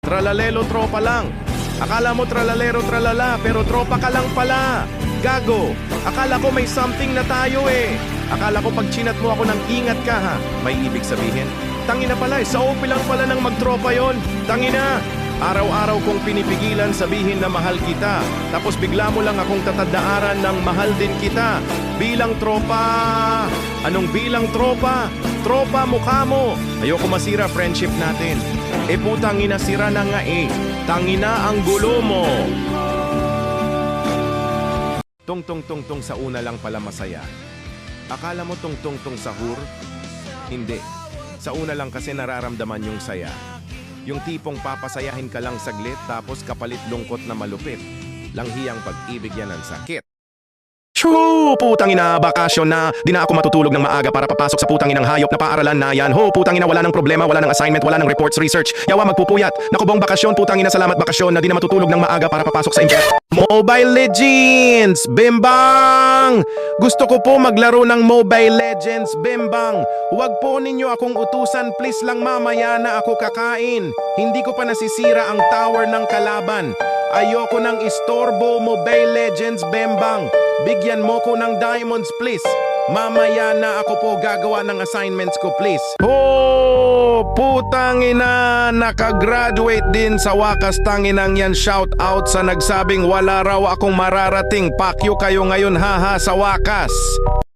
Tralalelo tropa lang. Akala mo tralalero tralala, pero tropa ka lang pala. Gago, akala ko may something na tayo eh. Akala ko pag chinat mo ako ng ingat ka ha, may ibig sabihin. Tangina pala, sa OP lang pala ng magtropa yon. Tangina, araw-araw kong pinipigilan sabihin na mahal kita. Tapos bigla mo lang akong tatadaaran ng mahal din kita. Bilang tropa. Anong bilang tropa? Tropa mukha mo. Ayoko masira friendship natin. Putang ina, sira na nga eh. Tangina ang gulo mo. Tong sa una lang pala masaya. Akala mo tong sahur? Hindi. Sa una lang kasi nararamdaman yung saya. Yung tipong papasayahin ka lang saglit tapos kapalit lungkot na malupit. Langhiyang pag-ibig yan ang sakit. Shoo! Putang ina, bakasyon na. Di na ako matutulog ng maaga para papasok sa putang inang hayop na paaralan na yan. Ho, putang ina, wala nang problema, wala nang assignment, wala nang reports, research. Yawa magpupuyat. Nakubong bakasyon, putang ina, salamat bakasyon na di na matutulog ng maaga para papasok sa impyerno. Mobile Legends! Bimbang! Gusto ko po maglaro ng Mobile Legends, Bimbang. Huwag po ninyo akong utusan, please lang, mamaya na ako kakain. Hindi ko pa nasisira ang tower ng kalaban. Ayoko ng istorbo, Mobile Legends, Bembang. Bigyan mo ko ng diamonds, please. Mamaya na ako po gagawa ng assignments ko, please. Oh, putang ina, nakagraduate din sa wakas, tanginang yan. Shout out sa nagsabing wala raw akong mararating. Pakyo kayo ngayon, haha, sa wakas.